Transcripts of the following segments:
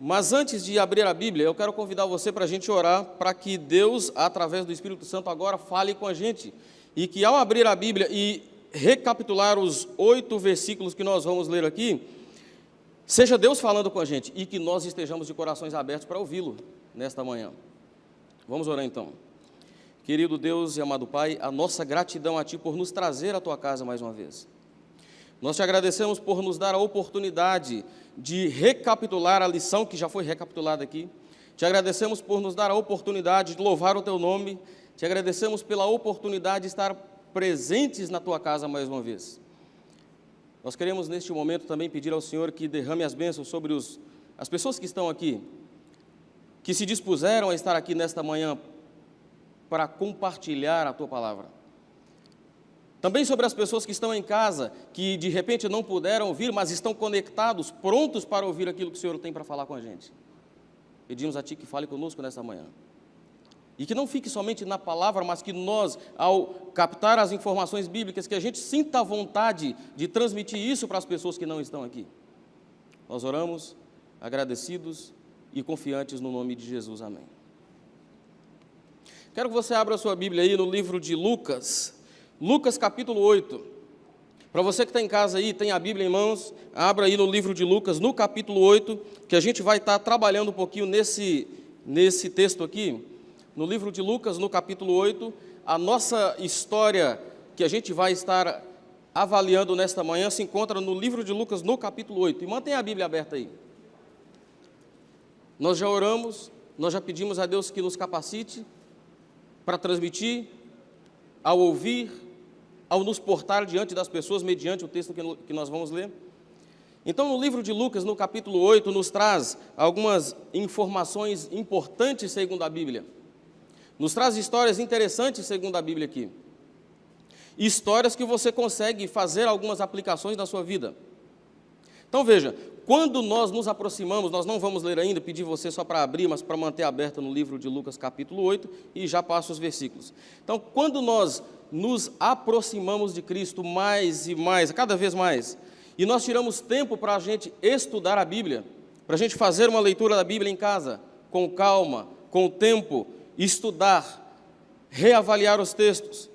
Mas antes de abrir a Bíblia, eu quero convidar você para a gente orar, para que Deus, através do Espírito Santo, agora fale com a gente. E que ao abrir a Bíblia e recapitular os 8 versículos que nós vamos ler aqui, seja Deus falando com a gente e que nós estejamos de corações abertos para ouvi-lo nesta manhã. Vamos orar então. Querido Deus e amado Pai, a nossa gratidão a Ti por nos trazer à Tua casa mais uma vez. Nós Te agradecemos por nos dar a oportunidade de recapitular a lição que já foi recapitulada aqui. Te agradecemos por nos dar a oportunidade de louvar o Teu nome. Te agradecemos pela oportunidade de estar presentes na Tua casa mais uma vez. Nós queremos neste momento também pedir ao Senhor que derrame as bênçãos sobre as pessoas que estão aqui, que se dispuseram a estar aqui nesta manhã para compartilhar a Tua palavra. Também sobre as pessoas que estão em casa, que de repente não puderam ouvir, mas estão conectados, prontos para ouvir aquilo que o Senhor tem para falar com a gente. Pedimos a Ti que fale conosco nesta manhã. E que não fique somente na palavra, mas que nós, ao captar as informações bíblicas, que a gente sinta a vontade de transmitir isso para as pessoas que não estão aqui. Nós oramos, agradecidos e confiantes no nome de Jesus. Amém. Quero que você abra a sua Bíblia aí no livro de Lucas, Lucas capítulo 8. Para você que está em casa aí, tem a Bíblia em mãos, abra aí no livro de Lucas, no capítulo 8, que a gente vai estar trabalhando um pouquinho nesse texto aqui. No livro de Lucas, no capítulo 8, a nossa história que a gente vai estar avaliando nesta manhã se encontra no livro de Lucas, no capítulo 8. E mantenha a Bíblia aberta aí. Nós já oramos, nós já pedimos a Deus que nos capacite para transmitir, ao ouvir, ao nos portar diante das pessoas, mediante o texto que nós vamos ler. Então, no livro de Lucas, no capítulo 8, nos traz algumas informações importantes segundo a Bíblia. Nos traz histórias interessantes segundo a Bíblia aqui. Histórias que você consegue fazer algumas aplicações na sua vida. Então, veja, quando nós nos aproximamos, nós não vamos ler ainda, pedir você só para abrir, mas para manter aberto no livro de Lucas, capítulo 8, e já passo os versículos. Então, quando nós nos aproximamos de Cristo mais e mais, cada vez mais, e nós tiramos tempo para a gente estudar a Bíblia, para a gente fazer uma leitura da Bíblia em casa, com calma, com tempo, estudar, reavaliar os textos,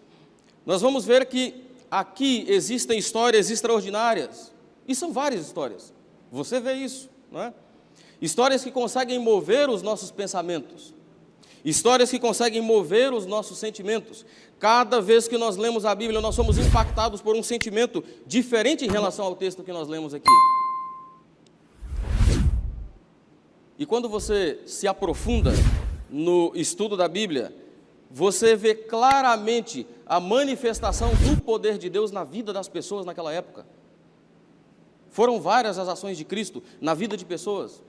nós vamos ver que aqui existem histórias extraordinárias, e são várias histórias. Você vê isso, não é? Histórias que conseguem mover os nossos pensamentos, histórias que conseguem mover os nossos sentimentos. Cada vez que nós lemos a Bíblia, nós somos impactados por um sentimento diferente em relação ao texto que nós lemos aqui. E quando você se aprofunda no estudo da Bíblia, você vê claramente a manifestação do poder de Deus na vida das pessoas naquela época. Foram várias as ações de Cristo na vida de pessoas.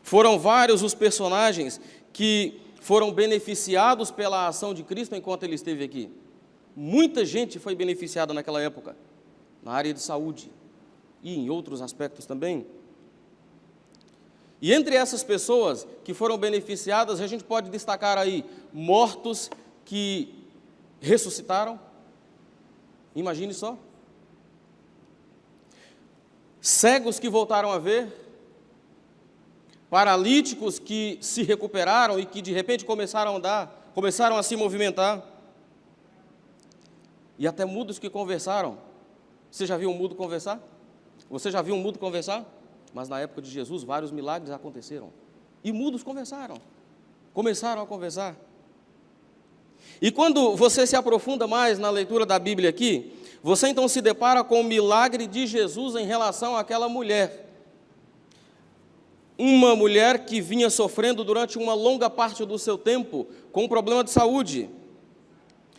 Foram vários os personagens que foram beneficiados pela ação de Cristo enquanto Ele esteve aqui. Muita gente foi beneficiada naquela época, na área de saúde e em outros aspectos também. E entre essas pessoas que foram beneficiadas, a gente pode destacar aí mortos que ressuscitaram. Imagine só. Cegos que voltaram a ver, paralíticos que se recuperaram e que de repente começaram a andar, começaram a se movimentar, e até mudos que conversaram. Você já viu um mudo conversar? Você já viu um mudo conversar? Mas na época de Jesus, vários milagres aconteceram, e mudos conversaram, começaram a conversar. E quando você se aprofunda mais na leitura da Bíblia aqui, você então se depara com o milagre de Jesus em relação àquela mulher. Uma mulher que vinha sofrendo durante uma longa parte do seu tempo com um problema de saúde.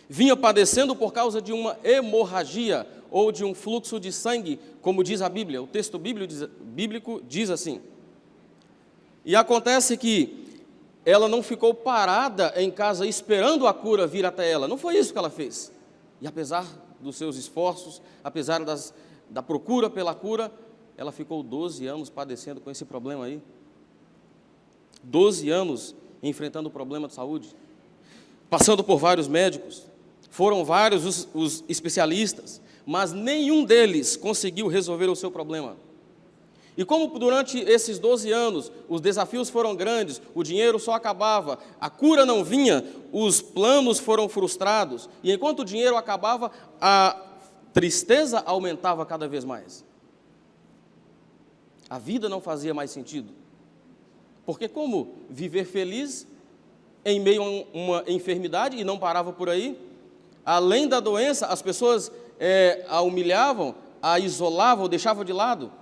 Vinha padecendo por causa de uma hemorragia ou de um fluxo de sangue, como diz a Bíblia. O texto bíblico diz assim. E acontece que ela não ficou parada em casa esperando a cura vir até ela. Não foi isso que ela fez. E apesar dos seus esforços, apesar da procura pela cura, ela ficou 12 anos padecendo com esse problema aí. 12 anos enfrentando o problema de saúde, passando por vários médicos. Foram vários os especialistas, mas nenhum deles conseguiu resolver o seu problema. E como durante esses 12 anos os desafios foram grandes, o dinheiro só acabava, a cura não vinha, os planos foram frustrados, e enquanto o dinheiro acabava, a tristeza aumentava cada vez mais. A vida não fazia mais sentido. Porque como viver feliz em meio a uma enfermidade, e não parava por aí? Além da doença, as pessoas a humilhavam, a isolavam, deixavam de lado.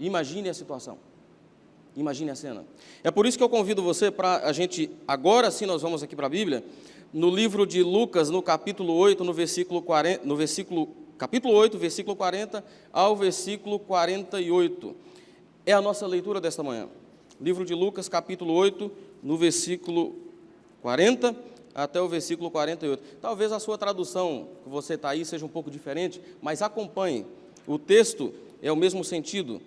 Imagine a situação, imagine a cena. É por isso que eu convido você para a gente, agora sim nós vamos aqui para a Bíblia, no livro de Lucas, no capítulo 8, capítulo 8, versículo 40 ao versículo 48. É a nossa leitura desta manhã. Livro de Lucas, capítulo 8, no versículo 40 até o versículo 48. Talvez a sua tradução, que você está aí, seja um pouco diferente, mas acompanhe. O texto é o mesmo sentido,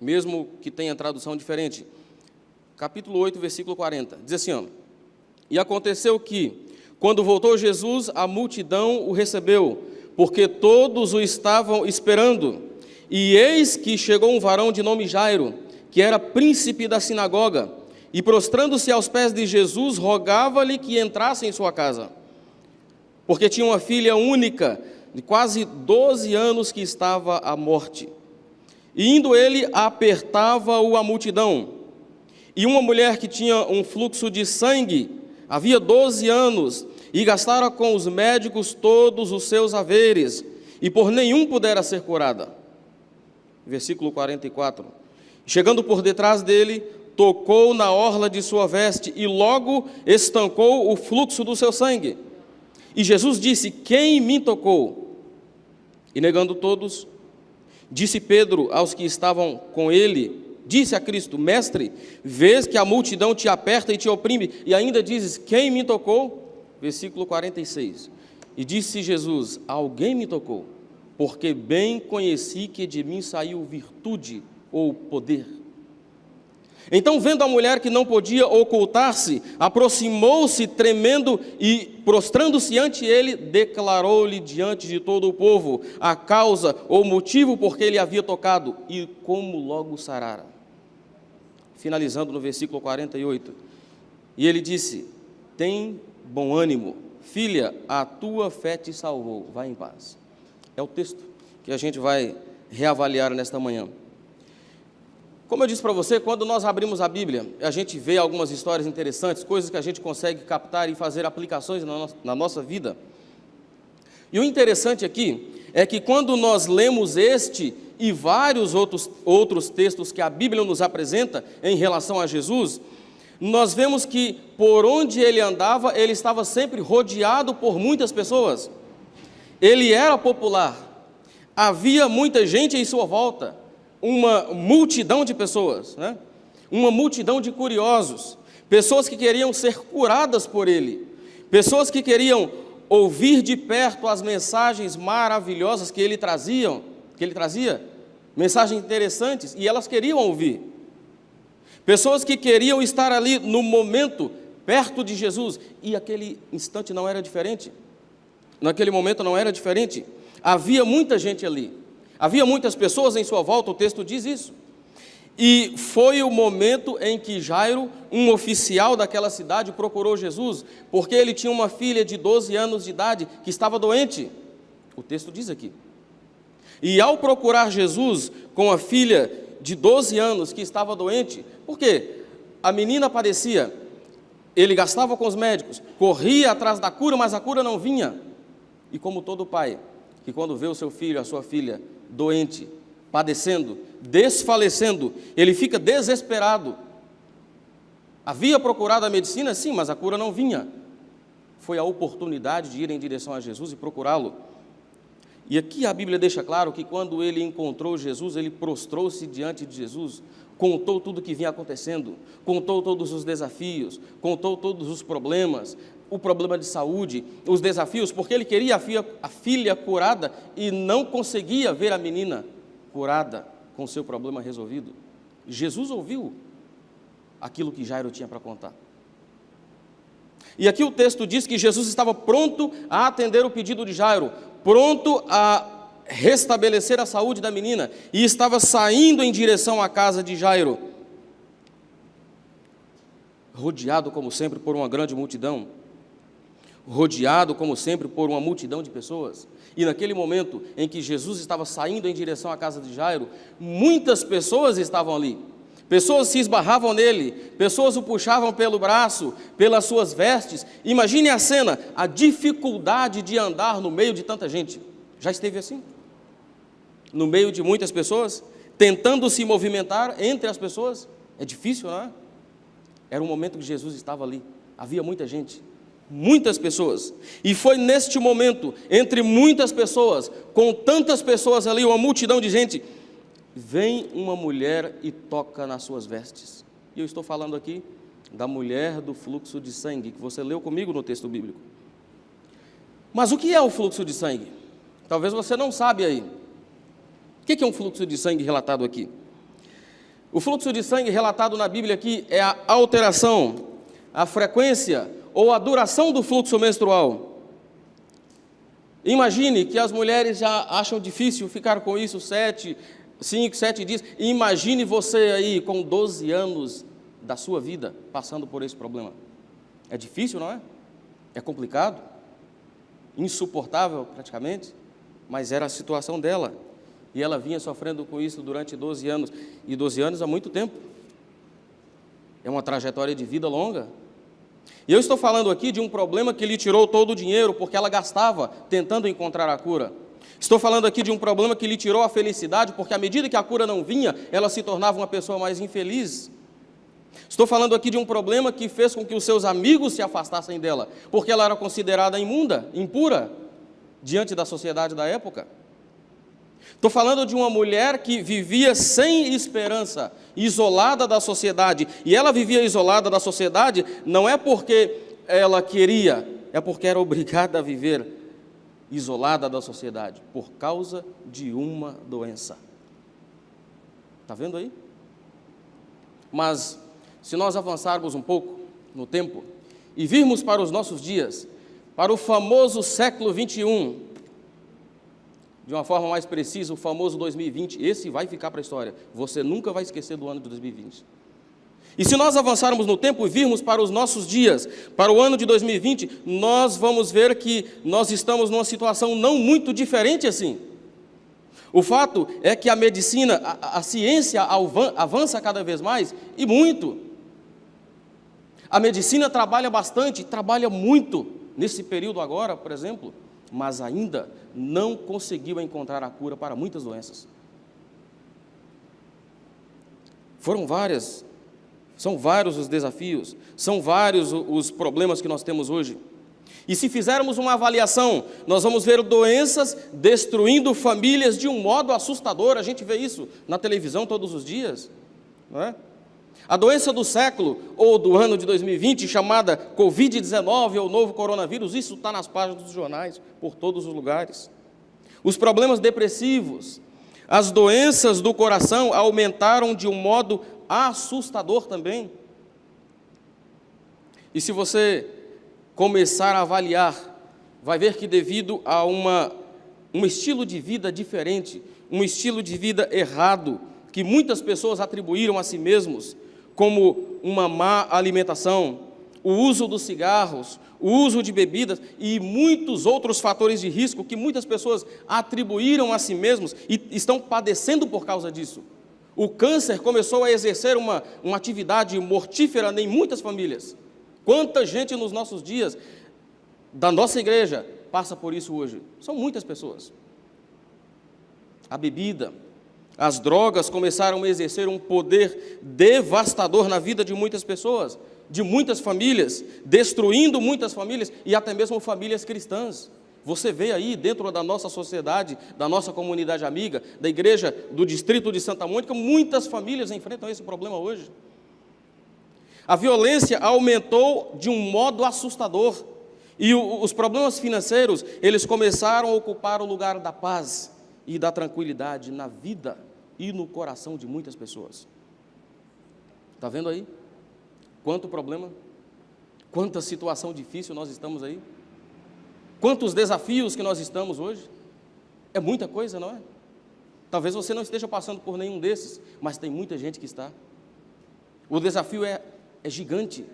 mesmo que tenha tradução diferente. Capítulo 8, versículo 40. Diz assim, ó: E aconteceu que, quando voltou Jesus, a multidão o recebeu, porque todos o estavam esperando. E eis que chegou um varão de nome Jairo, que era príncipe da sinagoga, e prostrando-se aos pés de Jesus, rogava-lhe que entrasse em sua casa, porque tinha uma filha única, de quase 12 anos, que estava à morte. E indo ele, apertava-o a multidão. E uma mulher que tinha um fluxo de sangue, havia 12 anos, e gastara com os médicos todos os seus haveres, e por nenhum pudera ser curada. Versículo 44. Chegando por detrás dele, tocou na orla de sua veste, e logo estancou o fluxo do seu sangue. E Jesus disse: Quem me tocou? E negando todos, disse Pedro aos que estavam com ele, disse a Cristo: Mestre, vês que a multidão te aperta e te oprime, e ainda dizes: Quem me tocou? Versículo 46. E disse Jesus: Alguém me tocou, porque bem conheci que de mim saiu virtude ou poder. Então, vendo a mulher que não podia ocultar-se, aproximou-se tremendo e, prostrando-se ante ele, declarou-lhe diante de todo o povo a causa ou motivo por que ele havia tocado e como logo sarara. Finalizando no versículo 48. E ele disse: Tem bom ânimo, filha, a tua fé te salvou, vai em paz. É o texto que a gente vai reavaliar nesta manhã. Como eu disse para você, quando nós abrimos a Bíblia, a gente vê algumas histórias interessantes, coisas que a gente consegue captar e fazer aplicações na nossa vida. E o interessante aqui é que quando nós lemos este e vários outros textos que a Bíblia nos apresenta em relação a Jesus, nós vemos que por onde ele andava, ele estava sempre rodeado por muitas pessoas. Ele era popular, havia muita gente em sua volta, uma multidão de pessoas, né? Uma multidão de curiosos, pessoas que queriam ser curadas por ele, pessoas que queriam ouvir de perto as mensagens maravilhosas que ele trazia, mensagens interessantes, e elas queriam ouvir. Pessoas que queriam estar ali no momento, perto de Jesus, e aquele instante não era diferente. Naquele momento não era diferente. Havia muita gente ali. Havia muitas pessoas em sua volta, o texto diz isso. E foi o momento em que Jairo, um oficial daquela cidade, procurou Jesus, porque ele tinha uma filha de 12 anos de idade que estava doente. O texto diz aqui. E ao procurar Jesus com a filha de 12 anos que estava doente, por quê? A menina padecia, ele gastava com os médicos, corria atrás da cura, mas a cura não vinha. E como todo pai, que quando vê o seu filho, a sua filha, doente, padecendo, desfalecendo, ele fica desesperado. Havia procurado a medicina, sim, mas a cura não vinha. Foi a oportunidade de ir em direção a Jesus e procurá-lo. E aqui a Bíblia deixa claro que quando ele encontrou Jesus, ele prostrou-se diante de Jesus, contou tudo o que vinha acontecendo, contou todos os desafios, contou todos os problemas, o problema de saúde, os desafios, porque ele queria a filha curada e não conseguia ver a menina curada, com seu problema resolvido. Jesus ouviu aquilo que Jairo tinha para contar. E aqui o texto diz que Jesus estava pronto a atender o pedido de Jairo, pronto a restabelecer a saúde da menina e estava saindo em direção à casa de Jairo, rodeado como sempre por uma grande multidão, rodeado como sempre por uma multidão de pessoas. E naquele momento em que Jesus estava saindo em direção à casa de Jairo, muitas pessoas estavam ali. Pessoas se esbarravam nele, pessoas o puxavam pelo braço, pelas suas vestes. Imagine a cena, a dificuldade de andar no meio de tanta gente. Já esteve assim? No meio de muitas pessoas, tentando se movimentar entre as pessoas? É difícil, não é? Era um momento que Jesus estava ali, havia muita gente, muitas pessoas. E foi neste momento, entre muitas pessoas, com tantas pessoas ali, uma multidão de gente, vem uma mulher e toca nas suas vestes. E eu estou falando aqui da mulher do fluxo de sangue, que você leu comigo no texto bíblico. Mas o que é o fluxo de sangue? Talvez você não sabe aí. O que é um fluxo de sangue relatado aqui? O fluxo de sangue relatado na Bíblia aqui é a alteração, a frequência ou a duração do fluxo menstrual. Imagine que as mulheres já acham difícil ficar com isso 5, 7 dias. E imagine você aí com 12 anos da sua vida passando por esse problema. É difícil, não é? É complicado, insuportável praticamente, mas era a situação dela. E ela vinha sofrendo com isso durante 12 anos. E 12 anos é muito tempo. É uma trajetória de vida longa. E eu estou falando aqui de um problema que lhe tirou todo o dinheiro, porque ela gastava tentando encontrar a cura. Estou falando aqui de um problema que lhe tirou a felicidade, porque à medida que a cura não vinha, ela se tornava uma pessoa mais infeliz. Estou falando aqui de um problema que fez com que os seus amigos se afastassem dela, porque ela era considerada imunda, impura, diante da sociedade da época. Estou falando de uma mulher que vivia sem esperança, isolada da sociedade. E ela vivia isolada da sociedade não é porque ela queria, é porque era obrigada a viver isolada da sociedade, por causa de uma doença. Está vendo aí? Mas, se nós avançarmos um pouco no tempo e virmos para os nossos dias, para o famoso século 21, de uma forma mais precisa, o famoso 2020, esse vai ficar para a história. Você nunca vai esquecer do ano de 2020. E se nós avançarmos no tempo e virmos para os nossos dias, para o ano de 2020, nós vamos ver que nós estamos numa situação não muito diferente assim. O fato é que a medicina, a ciência avança cada vez mais, e muito. A medicina trabalha bastante, trabalha muito nesse período agora, por exemplo, mas ainda não conseguiu encontrar a cura para muitas doenças. São vários os desafios, são vários os problemas que nós temos hoje. E se fizermos uma avaliação, nós vamos ver doenças destruindo famílias de um modo assustador. A gente vê isso na televisão todos os dias, não é? A doença do século, ou do ano de 2020, chamada Covid-19 ou novo coronavírus, isso está nas páginas dos jornais, por todos os lugares. Os problemas depressivos, as doenças do coração aumentaram de um modo assustador também. E se você começar a avaliar, vai ver que devido a um estilo de vida diferente, um estilo de vida errado, que muitas pessoas atribuíram a si mesmos, como uma má alimentação, o uso dos cigarros, o uso de bebidas e muitos outros fatores de risco que muitas pessoas atribuíram a si mesmos e estão padecendo por causa disso. O câncer começou a exercer uma atividade mortífera em muitas famílias. Quanta gente nos nossos dias, da nossa igreja, passa por isso hoje? São muitas pessoas. A bebida, as drogas começaram a exercer um poder devastador na vida de muitas pessoas, de muitas famílias, destruindo muitas famílias e até mesmo famílias cristãs. Você vê aí dentro da nossa sociedade, da nossa comunidade amiga, da igreja do distrito de Santa Mônica, muitas famílias enfrentam esse problema hoje. A violência aumentou de um modo assustador e os problemas financeiros, eles começaram a ocupar o lugar da paz e da tranquilidade na vida e no coração de muitas pessoas. Está vendo aí? Quanto problema, quanta situação difícil nós estamos aí, quantos desafios que nós estamos hoje. É muita coisa, não é? Talvez você não esteja passando por nenhum desses, mas tem muita gente que está. O desafio é gigante.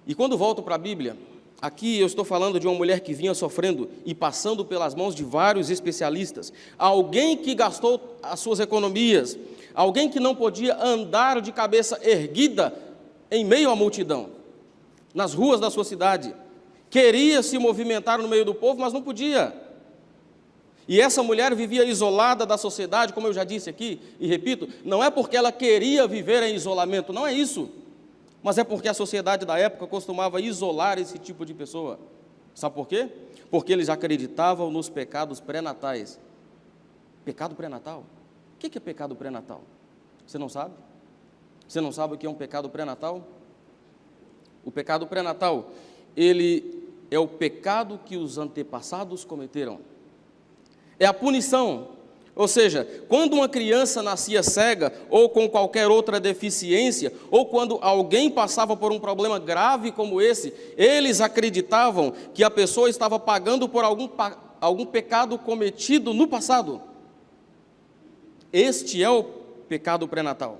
E quando volto para a Bíblia, aqui eu estou falando de uma mulher que vinha sofrendo e passando pelas mãos de vários especialistas, alguém que gastou as suas economias, alguém que não podia andar de cabeça erguida em meio à multidão, nas ruas da sua cidade, queria se movimentar no meio do povo, mas não podia. E essa mulher vivia isolada da sociedade, como eu já disse aqui, e repito, não é porque ela queria viver em isolamento, não é isso, mas é porque a sociedade da época costumava isolar esse tipo de pessoa. Sabe por quê? Porque eles acreditavam nos pecados pré-natais. Pecado pré-natal? O que é pecado pré-natal? Você não sabe? Você não sabe o que é um pecado pré-natal? O pecado pré-natal, ele é o pecado que os antepassados cometeram. É a punição. Ou seja, quando uma criança nascia cega ou com qualquer outra deficiência, ou quando alguém passava por um problema grave como esse, eles acreditavam que a pessoa estava pagando por algum pecado cometido no passado. Este é o pecado pré-natal,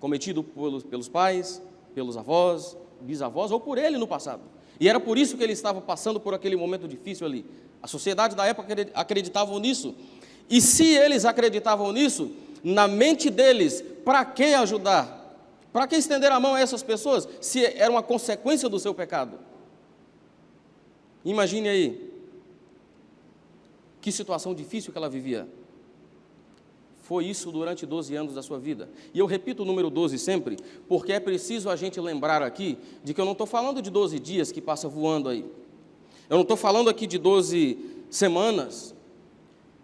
cometido pelos pais, pelos avós, bisavós ou por ele no passado. E era por isso que ele estava passando por aquele momento difícil ali. A sociedade da época acreditava nisso. E se eles acreditavam nisso, na mente deles, para que ajudar? Para que estender a mão a essas pessoas, se era uma consequência do seu pecado? Imagine aí, que situação difícil que ela vivia. Foi isso durante 12 anos da sua vida. E eu repito o número 12 sempre, porque é preciso a gente lembrar aqui, de que eu não estou falando de 12 dias que passa voando aí. Eu não estou falando aqui de 12 semanas,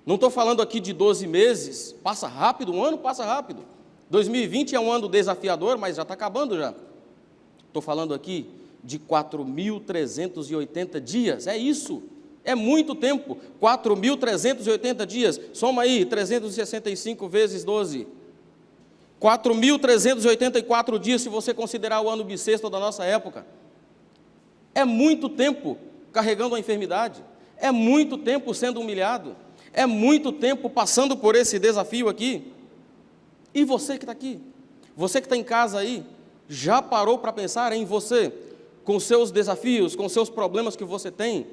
não estou falando aqui de 12 meses, passa rápido, um ano passa rápido. 2020 é um ano desafiador, mas já está acabando já. Estou falando aqui de 4.380 dias, é isso, é muito tempo, 4.380 dias, soma aí, 365 vezes 12. 4.384 dias, se você considerar o ano bissexto da nossa época. É muito tempo carregando a enfermidade, é muito tempo sendo humilhado, é muito tempo passando por esse desafio aqui. E você que está aqui, você que está em casa aí, já parou para pensar em você, com seus desafios, com seus problemas que você tem,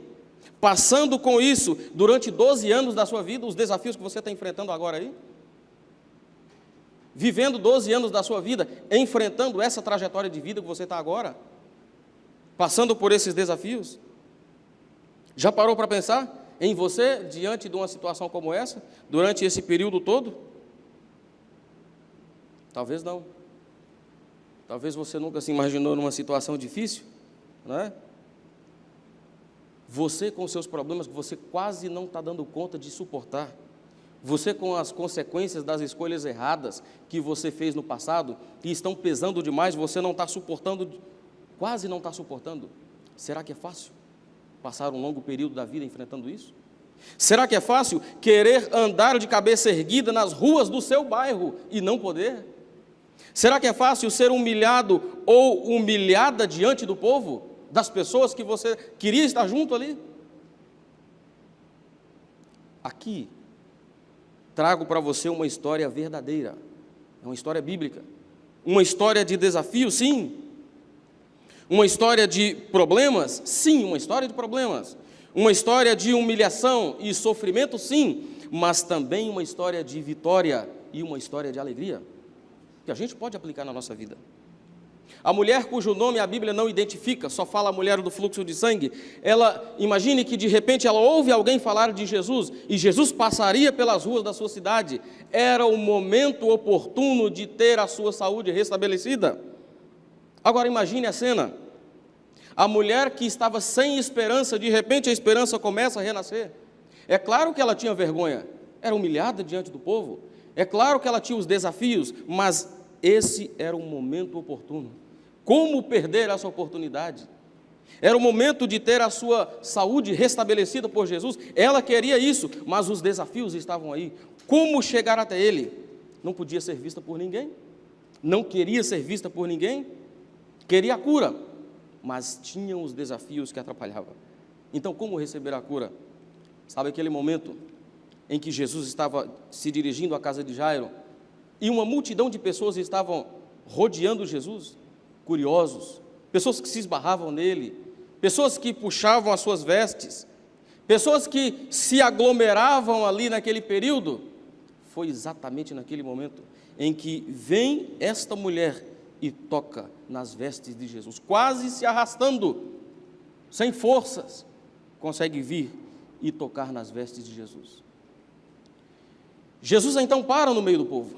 passando com isso durante 12 anos da sua vida, os desafios que você está enfrentando agora aí? Vivendo 12 anos da sua vida, enfrentando essa trajetória de vida que você está agora, passando por esses desafios? Já parou para pensar em você, diante de uma situação como essa, durante esse período todo? Talvez não. Talvez você nunca se imaginou numa situação difícil, não é? Você com os seus problemas que você quase não está dando conta de suportar. Você com as consequências das escolhas erradas que você fez no passado, que estão pesando demais, você não está suportando, quase não está suportando. Será que é fácil passar um longo período da vida enfrentando isso? Será que é fácil querer andar de cabeça erguida nas ruas do seu bairro e não poder? Será que é fácil ser humilhado ou humilhada diante do povo, das pessoas que você queria estar junto ali? Aqui, trago para você uma história verdadeira, uma história bíblica, uma história de desafio, sim, uma história de problemas, sim, uma história de problemas, uma história de humilhação e sofrimento, sim, mas também uma história de vitória e uma história de alegria, que a gente pode aplicar na nossa vida. A mulher cujo nome a Bíblia não identifica, só fala a mulher do fluxo de sangue, ela, imagine que de repente ela ouve alguém falar de Jesus, e Jesus passaria pelas ruas da sua cidade, era o momento oportuno de ter a sua saúde restabelecida. Agora imagine a cena, a mulher que estava sem esperança, de repente a esperança começa a renascer. É claro que ela tinha vergonha, era humilhada diante do povo, é claro que ela tinha os desafios, mas esse era o momento oportuno. Como perder essa oportunidade? Era o momento de ter a sua saúde restabelecida por Jesus. Ela queria isso, mas os desafios estavam aí. Como chegar até Ele? Não podia ser vista por ninguém, não queria ser vista por ninguém, queria a cura, mas tinham os desafios que atrapalhavam. Então, como receber a cura? Sabe aquele momento em que Jesus estava se dirigindo à casa de Jairo e uma multidão de pessoas estavam rodeando Jesus, curiosos, pessoas que se esbarravam nele, pessoas que puxavam as suas vestes, pessoas que se aglomeravam ali naquele período? Foi exatamente naquele momento em que vem esta mulher e toca nas vestes de Jesus, quase se arrastando, sem forças, consegue vir e tocar nas vestes de Jesus. Jesus então para no meio do povo.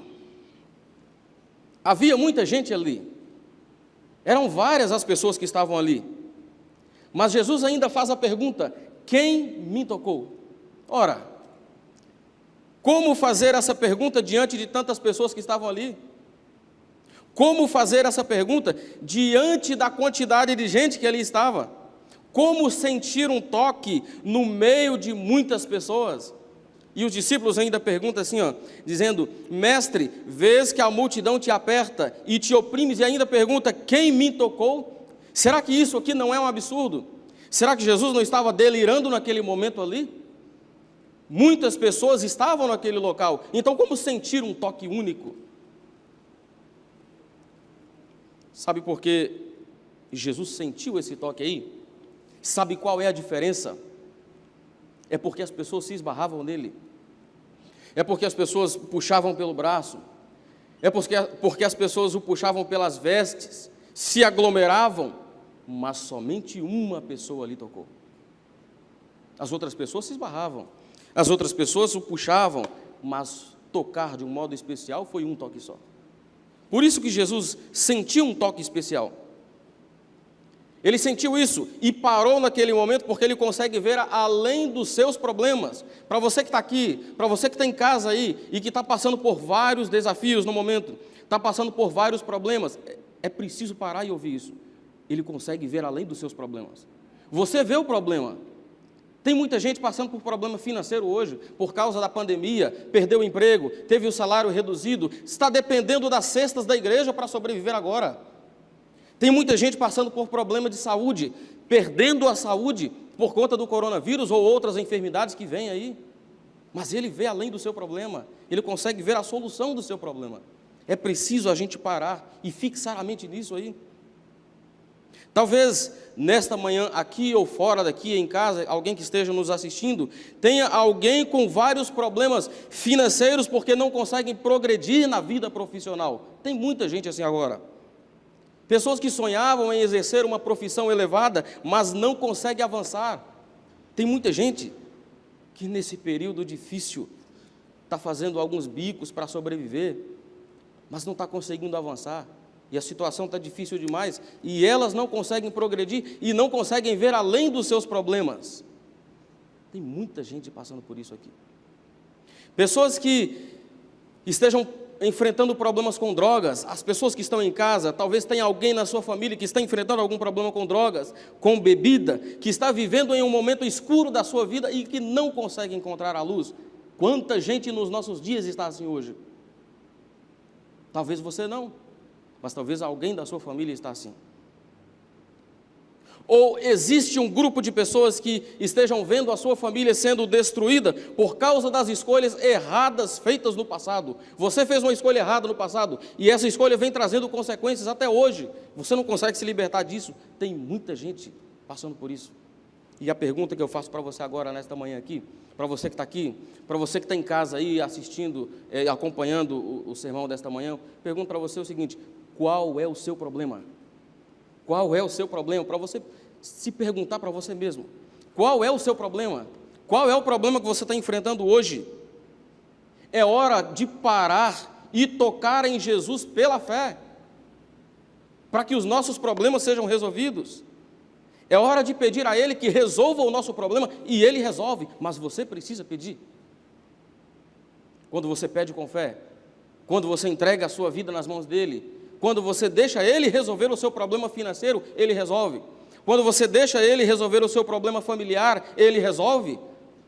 Havia muita gente ali, eram várias as pessoas que estavam ali, mas Jesus ainda faz a pergunta: quem me tocou? Ora, como fazer essa pergunta diante de tantas pessoas que estavam ali? Como fazer essa pergunta diante da quantidade de gente que ali estava? Como sentir um toque no meio de muitas pessoas? E os discípulos ainda perguntam assim, dizendo: mestre, vês que a multidão te aperta e te oprimes, e ainda pergunta: quem me tocou? Será que isso aqui não é um absurdo? Será que Jesus não estava delirando naquele momento ali? Muitas pessoas estavam naquele local, então como sentir um toque único? Sabe por que Jesus sentiu esse toque aí? Sabe qual é a diferença? É porque as pessoas se esbarravam nele, é porque as pessoas puxavam pelo braço, é porque as pessoas o puxavam pelas vestes, se aglomeravam, mas somente uma pessoa ali tocou. As outras pessoas se esbarravam, as outras pessoas o puxavam, mas tocar de um modo especial foi um toque só. Por isso que Jesus sentiu um toque especial. Ele sentiu isso e parou naquele momento, porque ele consegue ver além dos seus problemas. Para você que está aqui, para você que está em casa aí e que está passando por vários desafios no momento, está passando por vários problemas, é preciso parar e ouvir isso. Ele consegue ver além dos seus problemas. Você vê o problema. Tem muita gente passando por problema financeiro hoje, por causa da pandemia, perdeu o emprego, teve o salário reduzido, está dependendo das cestas da igreja para sobreviver agora. Tem muita gente passando por problema de saúde, perdendo a saúde por conta do coronavírus ou outras enfermidades que vêm aí. Mas ele vê além do seu problema, ele consegue ver a solução do seu problema. É preciso a gente parar e fixar a mente nisso aí. Talvez nesta manhã, aqui ou fora daqui, em casa, alguém que esteja nos assistindo, tenha alguém com vários problemas financeiros porque não conseguem progredir na vida profissional. Tem muita gente assim agora. Pessoas que sonhavam em exercer uma profissão elevada, mas não conseguem avançar. Tem muita gente que nesse período difícil está fazendo alguns bicos para sobreviver, mas não está conseguindo avançar. E a situação está difícil demais, e elas não conseguem progredir e não conseguem ver além dos seus problemas. Tem muita gente passando por isso aqui. Pessoas que estejam enfrentando problemas com drogas, as pessoas que estão em casa, talvez tenha alguém na sua família que está enfrentando algum problema com drogas, com bebida, que está vivendo em um momento escuro da sua vida e que não consegue encontrar a luz. Quanta gente nos nossos dias está assim hoje? Talvez você não, mas talvez alguém da sua família está assim. Ou existe um grupo de pessoas que estejam vendo a sua família sendo destruída por causa das escolhas erradas feitas no passado. Você fez uma escolha errada no passado e essa escolha vem trazendo consequências até hoje. Você não consegue se libertar disso. Tem muita gente passando por isso. E a pergunta que eu faço para você agora, nesta manhã aqui, para você que está aqui, para você que está em casa aí assistindo, acompanhando o sermão desta manhã, pergunto para você o seguinte: qual é o seu problema? Qual é o seu problema? Para você se perguntar para você mesmo. Qual é o seu problema? Qual é o problema que você está enfrentando hoje? É hora de parar e tocar em Jesus pela fé, para que os nossos problemas sejam resolvidos. É hora de pedir a Ele que resolva o nosso problema, e Ele resolve, mas você precisa pedir. Quando você pede com fé, quando você entrega a sua vida nas mãos dEle, quando você deixa Ele resolver o seu problema financeiro, Ele resolve. Quando você deixa Ele resolver o seu problema familiar, Ele resolve.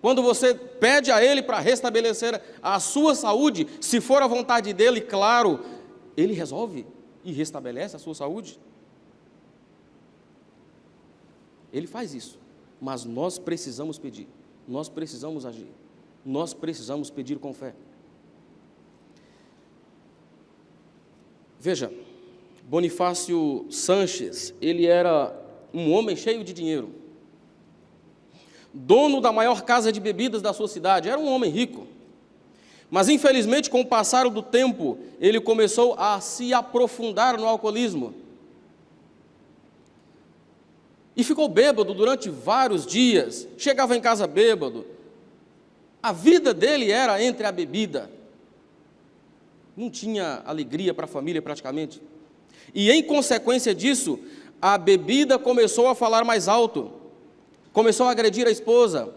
Quando você pede a Ele para restabelecer a sua saúde, se for a vontade dEle, claro, Ele resolve e restabelece a sua saúde. Ele faz isso, mas nós precisamos pedir. nós precisamos agir, nós precisamos pedir com fé. Veja, Bonifácio Sanches, ele era um homem cheio de dinheiro, dono da maior casa de bebidas da sua cidade, era um homem rico. Mas, infelizmente, com o passar do tempo, ele começou a se aprofundar no alcoolismo. E ficou bêbado durante vários dias, chegava em casa bêbado. A vida dele era entre a bebida. Não tinha alegria para a família praticamente. E, em consequência disso, a bebida começou a falar mais alto. Começou a agredir a esposa.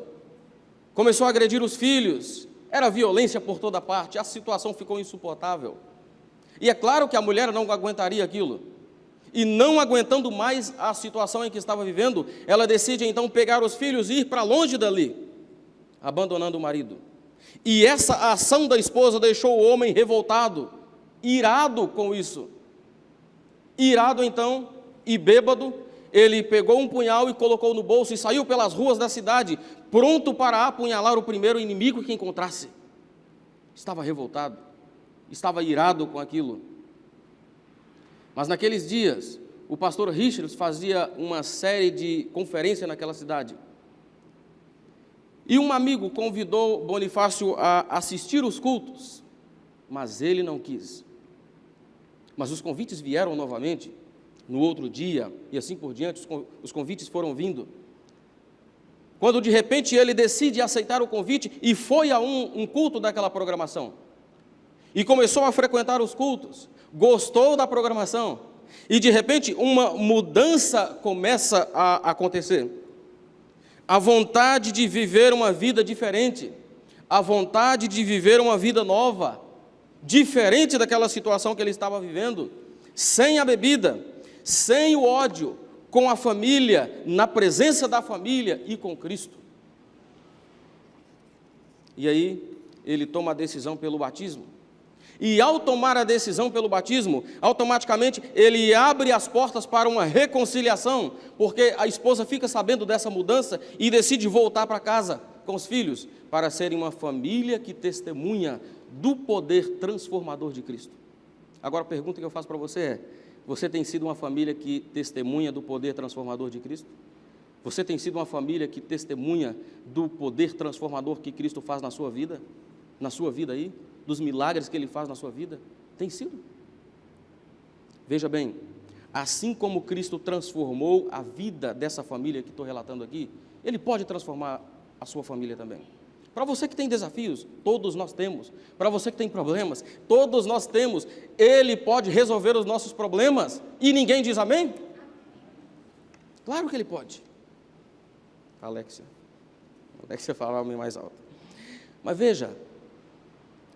Começou a agredir os filhos. Era violência por toda parte. A situação ficou insuportável. E é claro que a mulher não aguentaria aquilo. E não aguentando mais a situação em que estava vivendo, ela decide então pegar os filhos e ir para longe dali, abandonando o marido. E essa ação da esposa deixou o homem revoltado, irado com isso. Irado então e bêbado, ele pegou um punhal e colocou no bolso e saiu pelas ruas da cidade, pronto para apunhalar o primeiro inimigo que encontrasse. Estava revoltado, estava irado com aquilo. Mas naqueles dias, o pastor Richards fazia uma série de conferências naquela cidade. E um amigo convidou Bonifácio a assistir os cultos, mas ele não quis. Mas os convites vieram novamente, no outro dia, e assim por diante, os convites foram vindo. Quando de repente ele decide aceitar o convite e foi a um culto daquela programação. E começou a frequentar os cultos, gostou da programação, e de repente uma mudança começa a acontecer. A vontade de viver uma vida diferente, a vontade de viver uma vida nova, diferente daquela situação que ele estava vivendo, sem a bebida, sem o ódio, com a família, na presença da família e com Cristo. E aí ele toma a decisão pelo batismo. E ao tomar a decisão pelo batismo, automaticamente ele abre as portas para uma reconciliação, porque a esposa fica sabendo dessa mudança e decide voltar para casa com os filhos, para serem uma família que testemunha do poder transformador de Cristo. Agora a pergunta que eu faço para você é: você tem sido uma família que testemunha do poder transformador de Cristo? Você tem sido uma família que testemunha do poder transformador que Cristo faz na sua vida? Na sua vida aí? Dos milagres que Ele faz na sua vida? Tem sido? Veja bem, assim como Cristo transformou a vida dessa família que estou relatando aqui, Ele pode transformar a sua família também. Para você que tem desafios, todos nós temos. Para você que tem problemas, todos nós temos. Ele pode resolver os nossos problemas e ninguém diz amém? Claro que Ele pode. Alexia fala mais alto. Mas veja,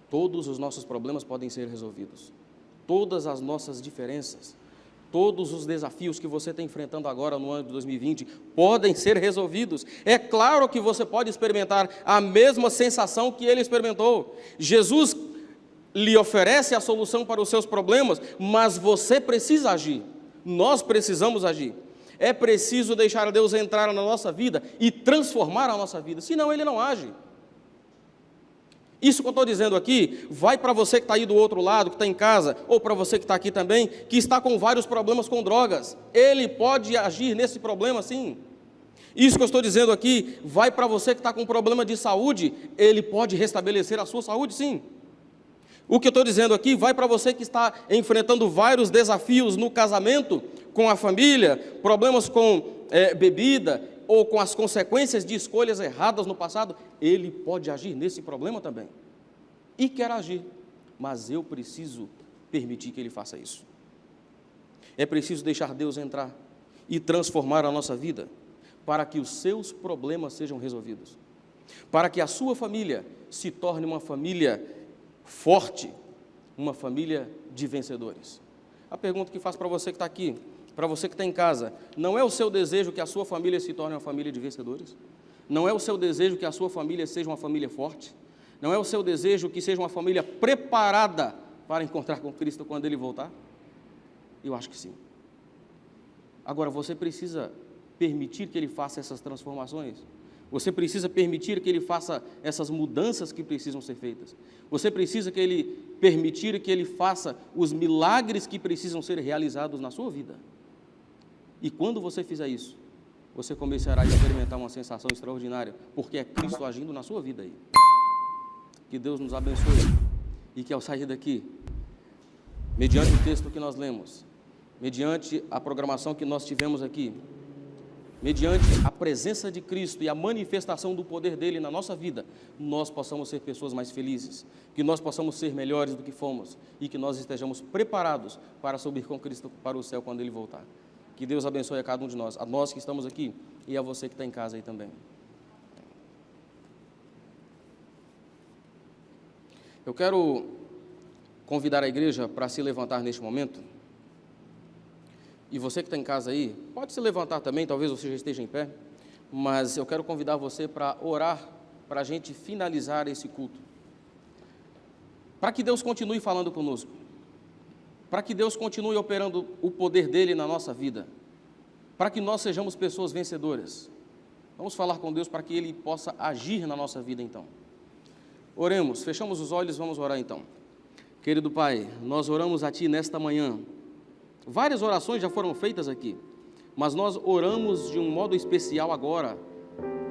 todos os nossos problemas podem ser resolvidos. Todas as nossas diferenças, todos os desafios que você está enfrentando agora no ano de 2020 podem ser resolvidos. É claro que você pode experimentar a mesma sensação que ele experimentou. Jesus lhe oferece a solução para os seus problemas, mas você precisa agir. Nós precisamos agir. É preciso deixar Deus entrar na nossa vida e transformar a nossa vida, senão Ele não age. Isso que eu estou dizendo aqui, vai para você que está aí do outro lado, que está em casa, ou para você que está aqui também, que está com vários problemas com drogas. Ele pode agir nesse problema, sim. Isso que eu estou dizendo aqui, vai para você que está com problema de saúde, Ele pode restabelecer a sua saúde, sim. O que eu estou dizendo aqui, vai para você que está enfrentando vários desafios no casamento, com a família, problemas com bebida, ou com as consequências de escolhas erradas no passado, Ele pode agir nesse problema também. E quer agir, mas eu preciso permitir que Ele faça isso. É preciso deixar Deus entrar e transformar a nossa vida, para que os seus problemas sejam resolvidos, para que a sua família se torne uma família forte, uma família de vencedores. A pergunta que faço para você que está aqui, para você que está em casa, não é o seu desejo que a sua família se torne uma família de vencedores? Não é o seu desejo que a sua família seja uma família forte? Não é o seu desejo que seja uma família preparada para encontrar com Cristo quando Ele voltar? Eu acho que sim. Agora, você precisa permitir que Ele faça essas transformações. Você precisa permitir que Ele faça essas mudanças que precisam ser feitas. Você precisa permitir que Ele faça os milagres que precisam ser realizados na sua vida. E quando você fizer isso, você começará a experimentar uma sensação extraordinária, porque é Cristo agindo na sua vida aí. Que Deus nos abençoe e que ao sair daqui, mediante o texto que nós lemos, mediante a programação que nós tivemos aqui, mediante a presença de Cristo e a manifestação do poder dele na nossa vida, nós possamos ser pessoas mais felizes, que nós possamos ser melhores do que fomos e que nós estejamos preparados para subir com Cristo para o céu quando ele voltar. Que Deus abençoe a cada um de nós, a nós que estamos aqui e a você que está em casa aí também. Eu quero convidar a igreja para se levantar neste momento. E você que está em casa aí, pode se levantar também, talvez você já esteja em pé, mas eu quero convidar você para orar, para a gente finalizar esse culto. Para que Deus continue falando conosco, para que Deus continue operando o poder dele na nossa vida, para que nós sejamos pessoas vencedoras. Vamos falar com Deus para que Ele possa agir na nossa vida então. Oremos, fechamos os olhos, vamos orar então. Querido Pai, nós oramos a Ti nesta manhã. Várias orações já foram feitas aqui, mas nós oramos de um modo especial agora,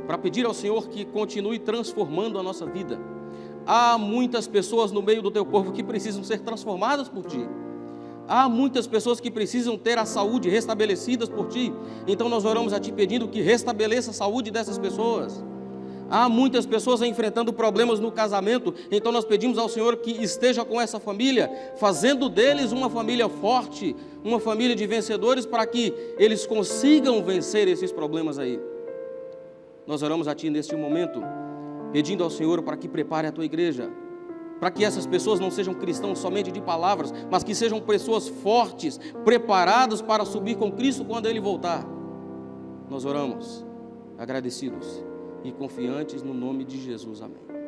para pedir ao Senhor que continue transformando a nossa vida. Há muitas pessoas no meio do Teu povo que precisam ser transformadas por Ti. Há muitas pessoas que precisam ter a saúde restabelecidas por Ti. Então nós oramos a Ti pedindo que restabeleça a saúde dessas pessoas. Há muitas pessoas enfrentando problemas no casamento, então nós pedimos ao Senhor que esteja com essa família, fazendo deles uma família forte, uma família de vencedores, para que eles consigam vencer esses problemas aí. Nós oramos a Ti neste momento, pedindo ao Senhor para que prepare a Tua igreja, para que essas pessoas não sejam cristãos somente de palavras, mas que sejam pessoas fortes, preparadas para subir com Cristo quando Ele voltar. Nós oramos, agradecidos e confiantes no nome de Jesus. Amém.